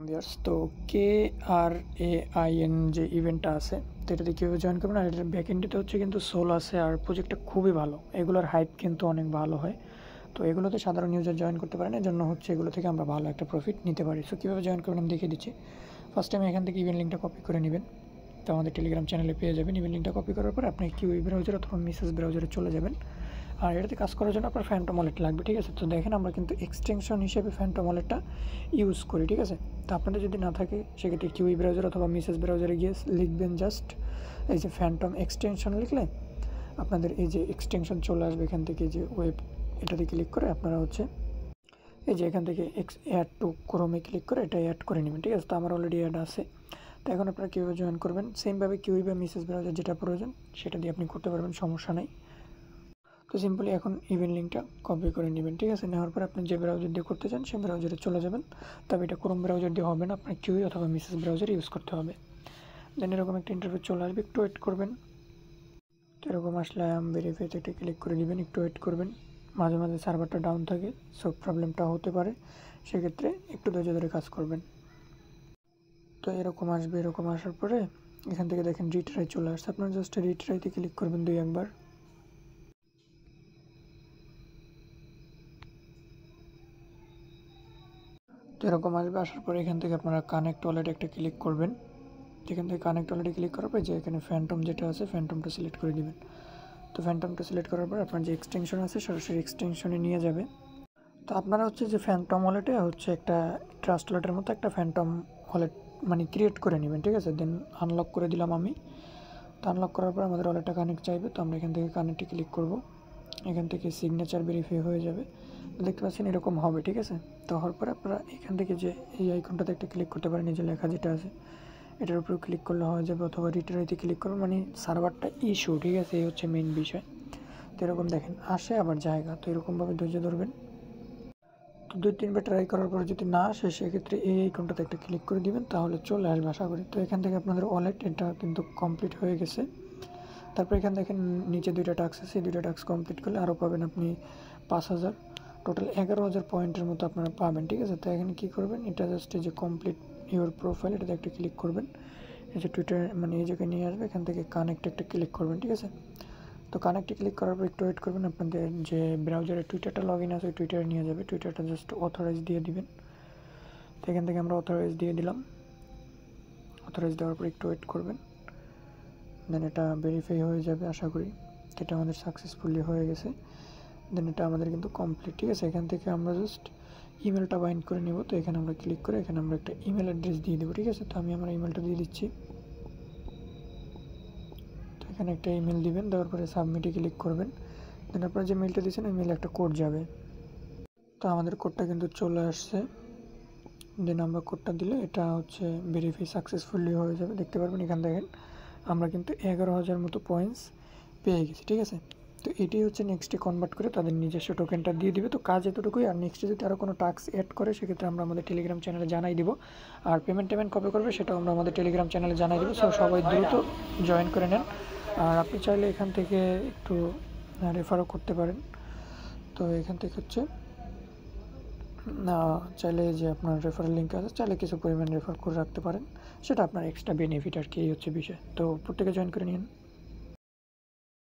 Viewers, তো KRAIN যে ইভেন্টটা আছে, তো এটাতে কীভাবে জয়েন করবেন। আর এটার ব্যাকএন্ডেতে হচ্ছে কিন্তু সোল আছে, আর প্রজেক্টটা খুবই ভালো, এগুলোর হাইপ কিন্তু অনেক ভালো হয়। তো এগুলোতে সাধারণ ইউজার জয়েন করতে পারেন, এর জন্য হচ্ছে এগুলো থেকে আমরা ভালো একটা প্রফিট নিতে পারি। সো কীভাবে জয়েন করবেন আমি দেখিয়ে দিচ্ছি। ফার্স্ট টাইম এখান থেকে ইভেন্ট লিঙ্কটা কপি করে নেবেন, তো আমাদের টেলিগ্রাম চ্যানেলে পেয়ে যাবেন। ইভেন্ট লিঙ্কটা কপি করার পর আপনি কিউই ব্রাউজার অথবা মেসেজ ব্রাউজারে চলে যাবেন। আর এটাতে কাজ করার জন্য আপনার ফ্যান্টম ওয়ালেট লাগবে, ঠিক আছে। তো দেখেন আমরা কিন্তু এক্সটেনশন হিসেবে ফ্যান্টম ওয়ালেটটা ইউজ করি, ঠিক আছে। তো আপনাদের যদি না থাকে সেক্ষেত্রে কিউই ব্রাউজার অথবা মেসেজ ব্রাউজারে গিয়ে লিখবেন জাস্ট এই যে ফ্যান্টম এক্সটেনশন লিখলে আপনাদের এই যে এক্সটেনশন চলে আসবে। এখান থেকে যে ওয়েব এটাতে ক্লিক করে আপনারা হচ্ছে এই যে এখান থেকে অ্যাড টু ক্রোমে ক্লিক করে এটা অ্যাড করে নেবেন, ঠিক আছে। তো আমার অলরেডি অ্যাড আছে। তো এখন আপনারা কীভাবে জয়েন করবেন, সেমভাবে কিউই বা মেসেজ ব্রাউজার যেটা প্রয়োজন সেটা দিয়ে আপনি করতে পারবেন, সমস্যা নেই। তো সিম্পলি এখন ইভেন্ট লিঙ্কটা কপি করে নেবেন, ঠিক আছে। নেওয়ার পর আপনি যে ব্রাউজার দিয়ে করতে চান সেই ব্রাউজারে চলে যাবেন। তবে এটা ক্রোম ব্রাউজার দিয়ে হবে না, আপনার কিউই অথবা মেসেজ ব্রাউজার ইউজ করতে হবে। দেন এরকম একটা ইন্টারফেস চলে আসবে, একটু ওয়েট করবেন। তো এরকম আসলে ভেরিফাইতে একটা ক্লিক করে নেবেন, একটু ওয়েট করবেন। মাঝে মাঝে সার্ভারটা ডাউন থাকে, সব প্রবলেমটা হতে পারে, সেক্ষেত্রে একটু ধৈর্য ধরে কাজ করবেন। তো এরকম আসবে, এরকম আসার পরে এখান থেকে দেখেন রিট্রাই চলে আসছে, আপনার জাস্ট রিট্রাইতে ক্লিক করবেন 2-1 বার। তো এরকম আসবে, আসার পরে এখান থেকে আপনারা কানেক্ট ওয়ালেট একটা ক্লিক করবেন। এখান থেকে কানেক্ট ওয়ালেটে ক্লিক করার পর যে এখানে ফ্যান্টম যেটা আছে ফ্যান্টমটা সিলেক্ট করে দিবেন। তো ফ্যান্টমটা সিলেক্ট করার পর আপনার যে এক্সটেনশন আছে সরাসরি এক্সটেনশনে নিয়ে যাবে। তো আপনারা হচ্ছে যে ফ্যান্টম ওয়ালেটে হচ্ছে একটা ট্রাস্ট ওয়ালেটের মতো একটা ফ্যান্টম ওয়ালেট মানে ক্রিয়েট করে নেবেন, ঠিক আছে। দেন আনলক করে দিলাম আমি। তো আনলক করার পর আমাদের ওয়ালেটটা কানেক্ট চাইবে, তো আমরা এখান থেকে কানেক্টে ক্লিক করব। এখান থেকে সিগনেচার ভেরিফাই হয়ে যাবে, দেখতে পাচ্ছেন এরকম হবে, ঠিক আছে। তো হওয়ার পরে আপনারা এখান থেকে যে এই আইকনটাতে একটা ক্লিক করতে পারেন, নিজে লেখা যেটা আছে এটার উপরে ক্লিক করলে হয়ে যাবে, অথবা রিটার্নিতে ক্লিক করবেন, মানে সার্ভারটা ইস্যু, ঠিক আছে। এই হচ্ছে মেইন বিষয়। তো এরকম দেখেন আসে আবার জায়গা, তো এরকমভাবে ধৈর্য ধরবেন। তো 2-3 বার ট্রাই করার পরে যদি না আসে সেক্ষেত্রে এই আইকনটাতে একটা ক্লিক করে দিবেন, তাহলে চলে আসবে আশা করি। তো এখান থেকে আপনাদের ওয়ালেট এটা কিন্তু কমপ্লিট হয়ে গেছে। তারপর এখানে দেখেন নিচে 2টা টাস্ক আছে, এই 2টা টাস্ক কমপ্লিট করলে আরও পাবেন আপনি 5000, টোটাল 11000 পয়েন্টের মতো আপনারা পাবেন, ঠিক আছে। তো এখানে কী করবেন, এটা জাস্ট এই যে কমপ্লিট ইউর প্রোফাইল এটাতে একটা ক্লিক করবেন। এই যে টুইটার মানে এই জায়গায় নিয়ে আসবে, এখান থেকে কানেক্ট একটা ক্লিক করবেন, ঠিক আছে। তো কানেক্টে ক্লিক করার পর একটু ওয়েট করবেন, আপনাদের যে ব্রাউজারে টুইটারটা লগ ইন আছে ওই টুইটারে নিয়ে যাবে। টুইটারটা জাস্ট অথরাইজ দিয়ে দিবেন। তো এখান থেকে আমরা অথরাইজ দিয়ে দিলাম। অথরাইজ দেওয়ার পর একটু ওয়েট করবেন, দেন এটা ভেরিফাই হয়ে যাবে আশা করি। এটা আমাদের সাকসেসফুলি হয়ে গেছে। দেন এটা আমাদের কিন্তু কমপ্লিট, ঠিক আছে। এখান থেকে আমরা জাস্ট ইমেলটা বাইন্ড করে নেব। তো এখানে আমরা ক্লিক করে এখানে আমরা একটা ইমেল অ্যাড্রেস দিয়ে দেবো, ঠিক আছে। তো আমি আমার ইমেলটা দিয়ে দিচ্ছি। তো এখানে একটা ইমেল দিবেন, দেওয়ার পরে সাবমিটে ক্লিক করবেন। দেন আপনারা যে মেলটা দিয়েছেন ওই মেলে একটা কোড যাবে। তো আমাদের কোডটা কিন্তু চলে আসছে। দেন আমরা কোডটা দিলে এটা হচ্ছে ভেরিফাই সাকসেসফুলি হয়ে যাবে, দেখতে পারবেন। এখানে দেখেন আমরা কিন্তু 11000 মতো পয়েন্টস পেয়ে গেছি, ঠিক আছে। তো এটাই হচ্ছে নেক্সটে কনভার্ট করে তাদের নিজস্ব টোকেনটা দিয়ে দিবে। তো কাজ এতটুকুই। আর নেক্সটে যদি আরও কোনো টাস্ক অ্যাড করে সেক্ষেত্রে আমরা আমাদের টেলিগ্রাম চ্যানেলে জানাই দিব। আর পেমেন্ট কবে করবে সেটাও আমরা আমাদের টেলিগ্রাম চ্যানেলে জানাই দেবো। সো সবাই দ্রুত জয়েন করে নেন। আর আপনি চাইলে এখান থেকে একটু রেফারও করতে পারেন। তো এখান থেকে হচ্ছে চাইলে যে আপনার রেফারেল লিঙ্ক আছে, চাইলে কিছু পরিমাণ রেফার করে রাখতে পারেন, সেটা আপনার এক্সট্রা বেনিফিট আর কি, এই হচ্ছে বিষয়। তো প্রত্যেকে জয়েন করে নিন।